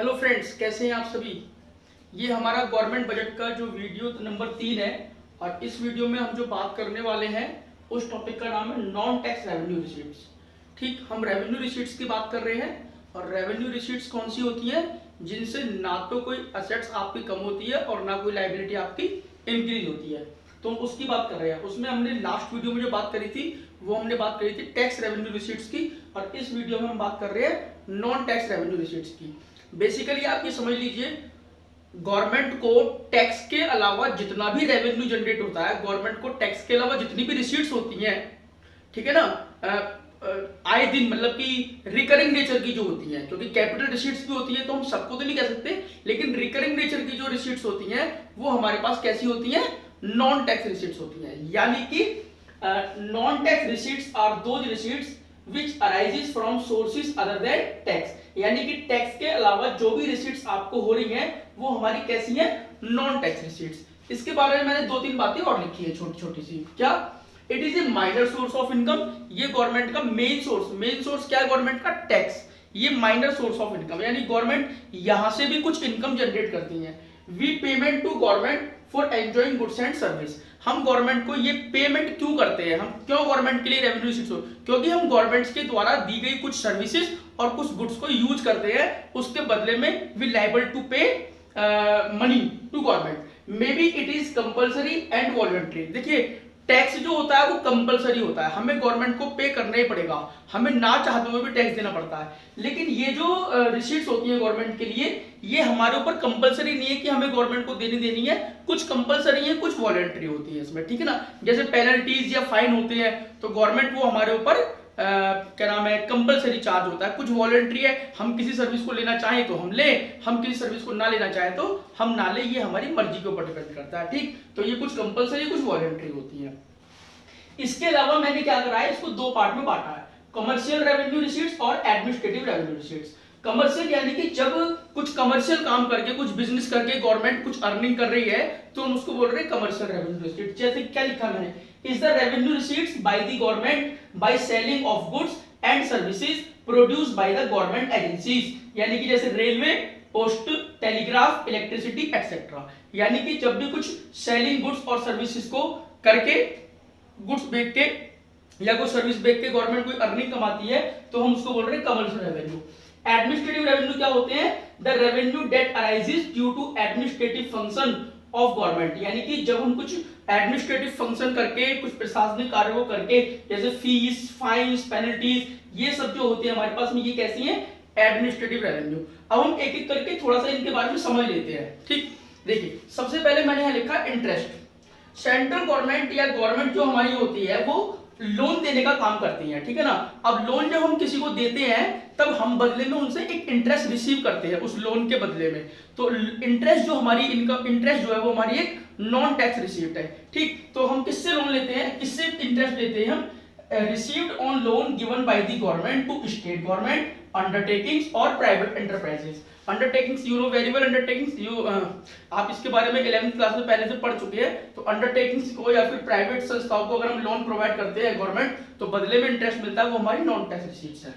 Hello friends, कैसे हैं आप सभी। ये हमारा गवर्नमेंट बजट का जो वीडियो नंबर 3 है और इस वीडियो में हम जो बात करने वाले हैं उस टॉपिक का नाम है नॉन टैक्स रेवेन्यू रिसीट्स। ठीक, हम रेवेन्यू रिसीट्स की बात कर रहे हैं और रेवेन्यू रिसीट्स कौन सी होती है जिनसे ना तो कोई असेट्स आपकी कम होती है और ना कोई लायबिलिटी आपकी इंक्रीज होती है, तो हम उसकी बात कर रहे हैं। उसमें हमने लास्ट वीडियो में जो बात करी थी वो हमने बात करी थी टैक्स रेवेन्यू रिसीट्स की और इस वीडियो में हम बात कर रहे हैं नॉन टैक्स रेवेन्यू रिसीट्स की। बेसिकली आप ये समझ लीजिए, गवर्नमेंट को टैक्स के अलावा जितना भी रेवेन्यू जनरेट होता है, गवर्नमेंट को टैक्स के अलावा जितनी भी रिसीट्स होती हैं, ठीक है ना, आए दिन मतलब कि रिकरिंग नेचर की जो होती हैं, क्योंकि कैपिटल रिसीट्स भी होती है तो हम सबको तो नहीं कह सकते, लेकिन रिकरिंग नेचर की जो रिसीट्स होती हैं वो हमारे पास कैसी होती हैं, नॉन टैक्स रिसीट्स होती हैं। यानी कि non tax receipts are those receipts which arises from sources other than tax, यानी कि टैक्स के अलावा जो भी रिसीट्स आपको हो रही हैं वो हमारी कैसी हैं, नॉन टैक्स रिसीट्स। इसके बारे में मैंने 2-3 बातें और लिखी है छोटी छोटी सी। क्या? It is a minor source of income. ये गवर्नमेंट का मेन सोर्स क्या है, गवर्नमेंट का टैक्स। ये माइनर सोर्स ऑफ इनकम, यानी गवर्नमेंट यहां से भी कुछ इनकम जनरेट करती है। We payment to government for enjoying goods and service. हम गवर्नमेंट को ये पेमेंट क्यों करते हैं, हम क्यों गवर्नमेंट के लिए रेवेन्यू रिसीट्स हो, क्योंकि हम गवर्नमेंट के द्वारा दी गई कुछ सर्विसेज और कुछ गुड्स को यूज करते हैं, उसके बदले में we liable to pay money to government. Maybe it is compulsory and voluntary. देखिए, टैक्स जो होता है वो कंपलसरी होता है, हमें गवर्नमेंट को पे करना ही पड़ेगा, हमें ना चाहते हुए भी टैक्स देना पड़ता है। लेकिन ये जो रिसीट्स होती है गवर्नमेंट के लिए, ये हमारे ऊपर कंपलसरी नहीं है कि हमें गवर्नमेंट को देनी है, कुछ कंपलसरी है, कुछ वॉलंटरी होती है इसमें, ठीक है ना। जैसे पेनल्टीज या फाइन होते हैं तो गवर्नमेंट वो हमारे ऊपर क्या नाम है, कंपलसरी चार्ज होता है। कुछ वॉलंटरी है, हम किसी सर्विस को लेना चाहें तो हम ले, हम किसी सर्विस को ना लेना चाहें तो हम ना ले, ये हमारी मर्जी के ऊपर डिपेंड करता है। ठीक, तो ये कुछ कंपलसरी कुछ वॉलंटरी होती है। इसके अलावा मैंने क्या करा है, इसको 2 पार्ट में बांटा है, कमर्शियल रेवेन्यू रिसीट्स और एडमिनिस्ट्रेटिव रेवेन्यू रिसीट्स। कमर्शियल यानी कि जब कुछ कमर्शियल काम करके, कुछ बिजनेस करके गवर्नमेंट कुछ अर्निंग कर रही है तो हम उसको बोल रहे हैं कमर्शियल रेवेन्यू रिसीट्स। जैसे क्या लिखा मैंने, is the revenue receipts bye the government by selling of goods and services produced by the government agencies. यानी कि जैसे railway, post, telegraph, electricity etcetera. यानी कि जब भी कुछ सेलिंग गुड्स और सर्विसेज को करके, गुड्स बेच के या कोई सर्विस बेच के गवर्नमेंट कोई अर्निंग कमाती है तो हम उसको बोल रहे हैं कमर्शियल रेवेन्यू। एडमिनिस्ट्रेटिव रेवेन्यू क्या होते हैं, the revenue that arises due to administrative function of government. यानी कि जब हम कुछ एडमिनिस्ट्रेटिव फंक्शन करके, कुछ प्रशासनिक कार्यों को करके, जैसे फीस, फाइन्स, पेनल्टीज, ये सब जो होती है हमारे पास में, ये कैसी है, एडमिनिस्ट्रेटिव रेवेन्यू। अब हम एक एक करके थोड़ा सा इनके बारे में समझ लेते हैं। ठीक, देखिए, सबसे पहले मैंने यहां लिखा इंटरेस्ट। सेंट्रल गवर्नमेंट या गवर्नमेंट जो हमारी होती है वो लोन देने का काम करती है, ठीक है ना। अब लोन जब हम किसी को देते हैं तब हम बदले में उनसे एक इंटरेस्ट रिसीव करते हैं उस लोन के बदले में। तो इंटरेस्ट जो हमारी इनकम, इंटरेस्ट जो है वो हमारी एक नॉन टैक्स रिसीव्ड है। ठीक, तो हम किससे लोन लेते हैं, किससे इंटरेस्ट लेते हैं हम, received on loan given by the government to state government, undertakings और private enterprises. Undertakings you know very well, undertakings you आप इसके बारे में 11th क्लास में पहले से पढ़ चुके हैं। तो अंडरटेकिंग्स को या फिर प्राइवेट संस्थाओं को अगर हम लोन प्रोवाइड करते हैं गवर्नमेंट, तो बदले में इंटरेस्ट मिलता है, वो हमारी नॉन टैक्स रिसीट्स है।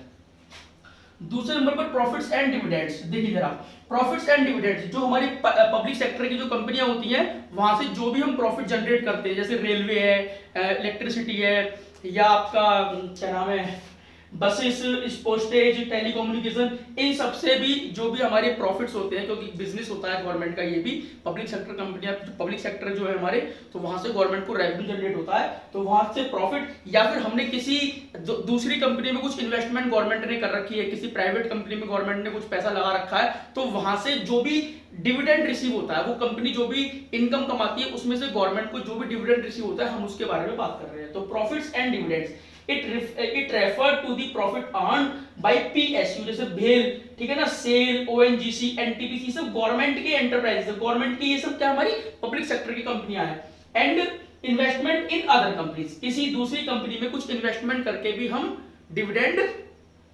दूसरे नंबर पर प्रॉफिट्स एंड डिविडेंड्स। देखिए जरा, प्रॉफिट्स एंड डिविडेंड्स जो हमारी पब्लिक सेक्टर की जो कंपनियां होती हैं वहां से जो भी हम प्रॉफिट जनरेट करते हैं, जैसे रेलवे है, इलेक्ट्रिसिटी है, या आपका क्या नाम है, बसेस, पोस्टेज, टेलीकम्युनिकेशन, इन सब से भी जो भी हमारे प्रॉफिट्स होते हैं, क्योंकि बिजनेस होता है गवर्नमेंट का, ये भी पब्लिक सेक्टर कंपनियां, पब्लिक सेक्टर जो है हमारे, तो वहां से गवर्नमेंट को रेवेन्यू जनरेट होता है। तो वहां से प्रॉफिट, या फिर हमने किसी दूसरी कंपनी में कुछ इन्वेस्टमेंट गवर्नमेंट ने कर रखी है, किसी प्राइवेट कंपनी में गवर्नमेंट ने कुछ पैसा लगा रखा है, तो वहां से जो भी डिविडेंड रिसीव होता है, वो कंपनी जो भी इनकम कमाती है उसमें से गवर्नमेंट को जो भी डिविडेंड रिसीव होता है, हम उसके बारे में बात कर रहे हैं। तो profits and dividends, it refer to the profit earned by PSU, जैसे भेल, ठीक है ना, सेल, ONGC, NTPC, सब गवर्नमेंट के एंटरप्राइज है, गवर्नमेंट की ये सब क्या हमारी पब्लिक सेक्टर की कंपनियां हैं। And investment in other companies, किसी दूसरी कंपनी में कुछ इन्वेस्टमेंट करके भी हम डिविडेंड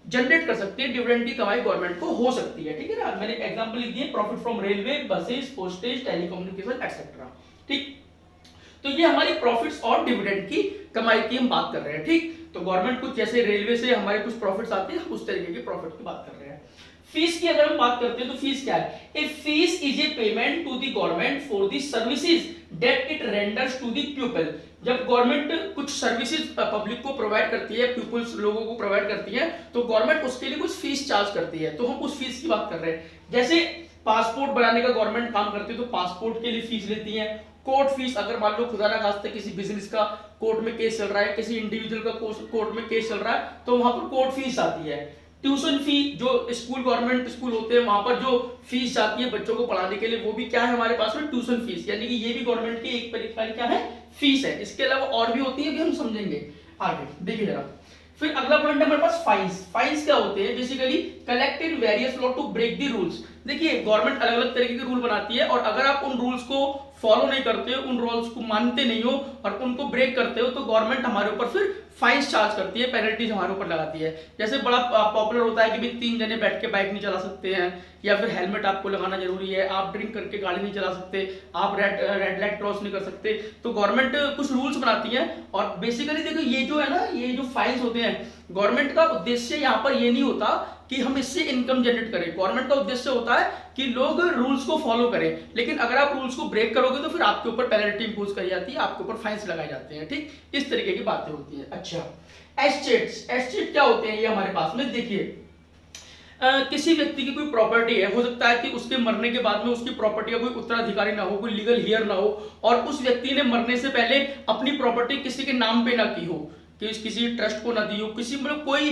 जनरेट कर सकते हैं, डिविडेंड की कमाई गवर्नमेंट को हो सकती है, ठीक है ना। मैंने एग्जांपल लिख दिए, profit from railway, buses, postage, telecommunication etcetera. ठीक, तो ये हमारी प्रॉफिट्स और डिविडेंड की कमाई की हम बात कर रहे हैं। ठीक, तो गवर्नमेंट कुछ, जैसे रेलवे से हमारे कुछ प्रॉफिट्स आते हैं, उस तरीके के प्रॉफिट की बात कर रहे हैं। फीस की अगर हम बात करते हैं तो फीस क्या है? A fees is a payment to the government for the services that it renders to the people. जब गवर्नमेंट कुछ सर्विसेज पब्लिक को प्रोवाइड करती है, पीपल्स लोगों को प्रोवाइड करती है, तो गवर्नमेंट उसके लिए कुछ फीस चार्ज करती है, तो हम उस फीस की बात कर रहे हैं। जैसे पासपोर्ट बनाने का गवर्नमेंट काम करती है, तो पासपोर्ट के लिए फीस लेती है। कोर्ट फीस, अगर मान लो खुदा ना खास्ते किसी बिजनेस का कोर्ट में केस चल रहा है, किसी इंडिविजुअल का कोर्ट में केस चल रहा है, तो वहां पर कोर्ट फीस आती है। ट्यूशन फी, जो स्कूल गवर्नमेंट स्कूल होते हैं वहां पर जो फीस जाती है बच्चों को पढ़ाने के लिए, वो भी क्या है हमारे पास में? Tuition fees. यानी कि ये भी गवर्नमेंट की एक तरीके की क्या है? फीस है। इसके अलावा और भी होती है, भी हम समझेंगे आगे। देखिए जरा, फिर अगला पॉइंट है हमारे पास फाइन्स। फाइन्स क्या होते हैं? Basically collected various law to break the rules. देखिए गवर्नमेंट अलग अलग तरीके के रूल बनाती है, और अगर आप उन रूल्स को फॉलो नहीं करते हो, उन रूल्स को मानते नहीं हो और उनको ब्रेक करते हो, तो गवर्नमेंट हमारे ऊपर फिर फाइन्स चार्ज करती है, पेनल्टीज हमारे ऊपर लगाती है। जैसे बड़ा पॉपुलर होता है कि भाई 3 जने बैठ के बाइक नहीं चला सकते हैं, या फिर हेलमेट आपको लगाना जरूरी है, आप ड्रिंक करके गाड़ी नहीं चला सकते, आप रेड लाइट क्रॉस नहीं कर सकते। तो गवर्नमेंट कुछ रूल्स बनाती है, और बेसिकली देखो ये जो है ना, ये जो फाइन्स होते हैं, गवर्नमेंट का उद्देश्य यहाँ पर ये नहीं होता कि हम इससे इनकम जनरेट करें। गवर्नमेंट का उद्देश्य होता है कि लोग रूल्स को फॉलो करें, लेकिन अगर आप रूल्स को ब्रेक करोगे तो फिर आपके ऊपर पेनल्टी इंपोज करी जाती है, आपके ऊपर फाइन्स लगाए जाते हैं। ठीक, इस तरीके की बातें होती हैं। अच्छा, एस्टेट्स। एस्टेट क्या होते हैं ये हमारे पास में? देखिए किसी व्यक्ति की कोई प्रॉपर्टी है, हो सकता है कि उसके मरने के बाद में उसकी प्रॉपर्टी का कोई उत्तराधिकारी ना हो, कोई लीगल हियर ना हो, और उस व्यक्ति ने मरने से पहले अपनी प्रॉपर्टी किसी के नाम पे ना की हो, कि किसी ट्रस्ट को ना दी हो, किसी मतलब कोई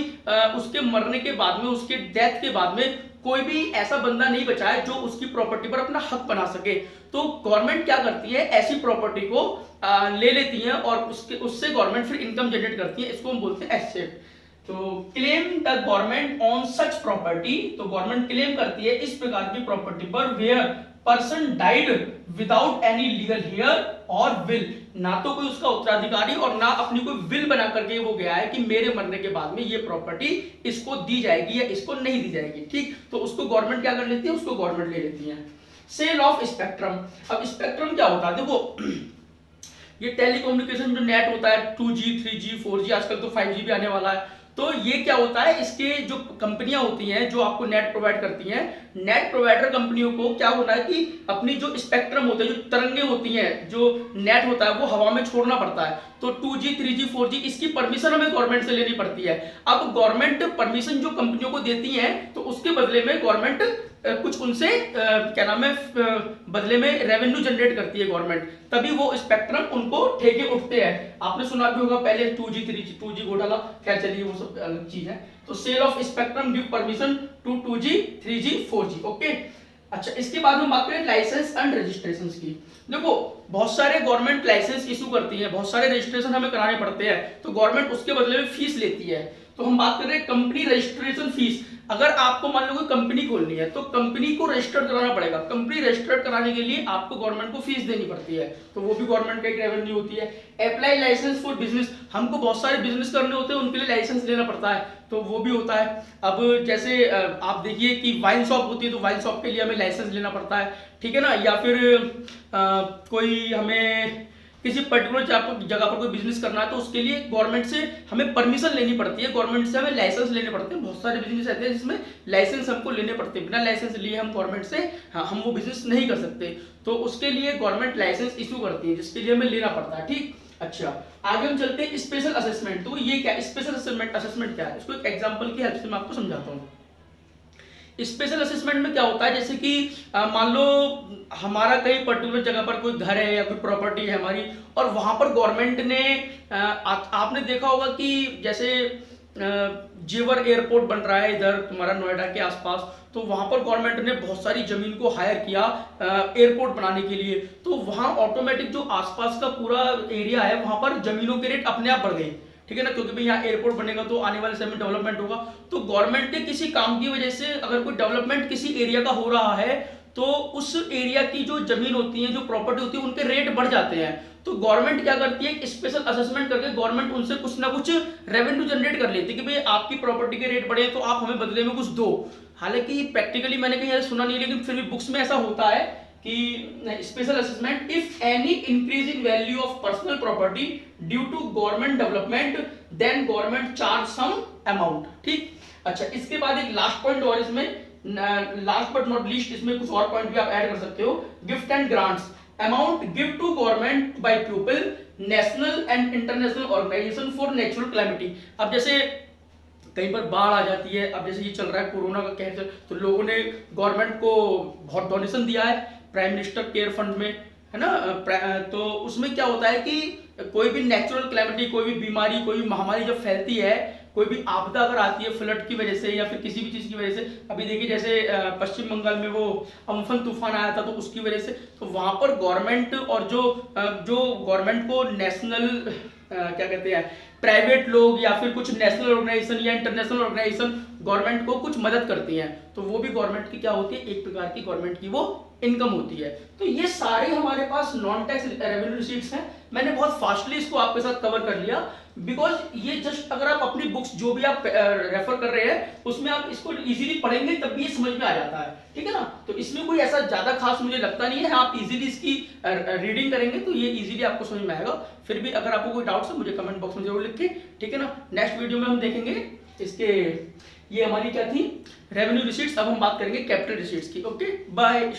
उसके मरने के बाद में, उसके डेथ के बाद में कोई भी ऐसा बंदा नहीं बचा है जो उसकी प्रॉपर्टी पर अपना हक बना सके। तो गवर्नमेंट क्या करती है? ऐसी प्रॉपर्टी को ले लेती है और उससे गवर्नमेंट फिर इनकम जनरेट करती है। इसको हम बोलते हैं एसेट। तो claim the government on such property, तो गवर्नमेंट क्लेम करती है इस प्रकार की प्रॉपर्टी पर where person died without any legal heir और विल। ना तो कोई उसका उत्तराधिकारी और ना अपनी कोई विल बना करके वो गया है कि मेरे मरने के बाद में ये प्रॉपर्टी इसको दी जाएगी या इसको नहीं दी जाएगी। ठीक, तो उसको गवर्नमेंट क्या कर लेती है? उसको गवर्नमेंट ले लेती है। Sale of spectrum. अब स्पेक्ट्रम क्या होता है? देखो ये टेलीकम्युनिकेशन जो नेट होता है, 2G 3G 4G, आजकल तो 5G भी आने वाला है। तो ये क्या होता है? इसके जो कंपनियां होती हैं जो आपको नेट प्रोवाइड करती हैं, नेट प्रोवाइडर कंपनियों को क्या होना है कि अपनी जो स्पेक्ट्रम होते हैं, जो तरंगे होती हैं, जो नेट होता है, वो हवा में छोड़ना पड़ता है। तो 2G 3G 4G इसकी परमिशन हमें गवर्नमेंट से लेनी पड़ती है। अब गवर्नमेंट परमिशन जो कंपनियों को देती है, तो उसके बदले में गवर्नमेंट कुछ उनसे क्या नाम है, बदले में रेवेन्यू जनरेट करती है गवर्नमेंट, तभी वो स्पेक्ट्रम उनको ठेके उठते हैं। आपने सुना भी होगा पहले 2G 3G 2G घोटाला, खैर चलिए वो सब अलग चीज है। तो sale of spectrum give permission to 2G 3G 4G। Okay, अच्छा, इसके बाद हम बात करें लाइसेंस एंड रजिस्ट्रेशन की। देखो बहुत सारे गवर्नमेंट लाइसेंस इशू करती है, बहुत सारे रजिस्ट्रेशन हमें कराने पड़ते हैं, तो गवर्नमेंट उसके बदले में फीस लेती है। तो हम बात कर रहे हैं कंपनी रजिस्ट्रेशन फीस। अगर आपको मान लो कोई कंपनी खोलनी है, तो कंपनी को रजिस्टर्ड कराना पड़ेगा। कंपनी रजिस्टर्ड कराने के लिए आपको गवर्नमेंट को फीस देनी पड़ती है, तो वो भी गवर्नमेंट का एक रेवेन्यू होती है। अप्लाई लाइसेंस फॉर बिजनेस, हमको बहुत सारे बिजनेस करने होते हैं, उनके लिए लाइसेंस लेना पड़ता है, तो वो भी होता है। अब जैसे आप देखिए कि वाइन शॉप होती है, तो वाइन शॉप के लिए हमें लाइसेंस लेना पड़ता है, ठीक है ना। या फिर कोई हमें किसी पर्टिकुलर जगह पर कोई बिजनेस करना है, तो उसके लिए गवर्नमेंट से हमें परमिशन लेनी पड़ती है, गवर्नमेंट से हमें लाइसेंस लेने पड़ते हैं। बहुत सारे बिजनेस ऐसे हैं जिसमें लाइसेंस हमको लेने पड़ते हैं, बिना लाइसेंस लिए हम गवर्नमेंट से हम वो बिजनेस नहीं कर सकते, तो उसके लिए गवर्नमेंट लाइसेंस इशू करती है, जिसके लिए हमें लेना पड़ता है। ठीक, अच्छा, आगे हम चलते हैं स्पेशल असेसमेंट। तो ये क्या स्पेशल असेसमेंट क्या है? इसको एक एग्जाम्पल की हेल्प से मैं आपको समझाता हूँ। स्पेशल असेसमेंट में क्या होता है, जैसे कि मान लो हमारा कहीं पर्टिकुलर जगह पर कोई घर है या कोई प्रॉपर्टी है हमारी, और वहां पर गवर्नमेंट ने आपने देखा होगा कि जैसे जेवर एयरपोर्ट बन रहा है इधर तुम्हारा नोएडा के आसपास, तो वहां पर गवर्नमेंट ने बहुत सारी जमीन को हायर किया एयरपोर्ट बनाने के लिए। तो वहां ऑटोमेटिक जो आसपास का पूरा एरिया है, वहां पर जमीनों के रेट अपने आप बढ़ गए, ठीक है ना, क्योंकि भाई यहाँ एयरपोर्ट बनेगा तो आने वाले समय में डेवलपमेंट होगा। तो गवर्नमेंट के किसी काम की वजह से अगर कोई डेवलपमेंट किसी एरिया का हो रहा है, तो उस एरिया की जो जमीन होती है, जो प्रॉपर्टी होती है, उनके रेट बढ़ जाते हैं। तो गवर्नमेंट क्या करती है, स्पेशल असेसमेंट करके गवर्नमेंट उनसे कुछ ना कुछ रेवेन्यू जनरेट कर लेती है कि भाई आपकी प्रॉपर्टी के रेट बढ़े तो आप हमें बदले में कुछ दो। हालांकि प्रैक्टिकली मैंने कहीं ऐसा सुना नहीं, लेकिन फिर भी बुक्स में ऐसा होता है कि special assessment if any increase in value of personal property due to government development then government charge some amount. ठीक, अच्छा, इसके बाद एक लास्ट पॉइंट और इसमें लास्ट बट नॉट लीस्ट इसमें कुछ और पॉइंट भी आप ऐड कर सकते हो। Gift and grants, amount give to government by people, national and international organisation for natural calamity. अब जैसे कहीं पर बाढ़ आ जाती है, अब जैसे ये चल रहा है कोरोना का कहर, तो लोगों ने गवर्नमेंट को बहुत डोनेशन दिया है प्राइम मिनिस्टर केयर फंड में, है ना। तो उसमें क्या होता है कि कोई भी नेचुरल कैलेमिटी, कोई भी बीमारी, कोई भी महामारी जब फैलती है, कोई भी आपदा अगर आती है फ्लड की वजह से या फिर किसी भी चीज की वजह से, अभी देखिए जैसे पश्चिम बंगाल में वो अम्फन तूफान आया था, तो उसकी वजह से तो वहां पर गवर्नमेंट और जो गवर्नमेंट को नेशनल क्या कहते हैं, प्राइवेट लोग या फिर कुछ नेशनल ऑर्गेनाइजेशन या इंटरनेशनल ऑर्गेनाइजेशन गवर्नमेंट को कुछ मदद करती हैं, तो वो भी गवर्नमेंट की क्या होती है, एक प्रकार की गवर्नमेंट की वो इनकम होती है। तो ये सारे हमारे पास नॉन टैक्स रेवेन्यू रिसीट्स हैं। मैंने बहुत फास्टली इसको आपके साथ कवर कर लिया, बिकॉज ये जस्ट अगर आप अपनी बुक्स जो भी आप रेफर कर रहे हैं उसमें आप इसको इजीली पढ़ेंगे तब भी ये समझ में आ जाता है, ठीक है ना। तो इसमें कोई ऐसा ज्यादा खास मुझे लगता नहीं है, आप इजीली इसकी रीडिंग करेंगे तो ये इजीली आपको समझ में आएगा। फिर भी अगर आपको कोई डाउट्स है मुझे कमेंट बॉक्स में जरूर लिखिए, ठीक है ना। नेक्स्ट वीडियो में हम देखेंगे इसके, ये हमारी क्या थी, रेवेन्यू रिसीट्स। अब हम बात करेंगे कैपिटल रिसीट्स की। Okay, bye.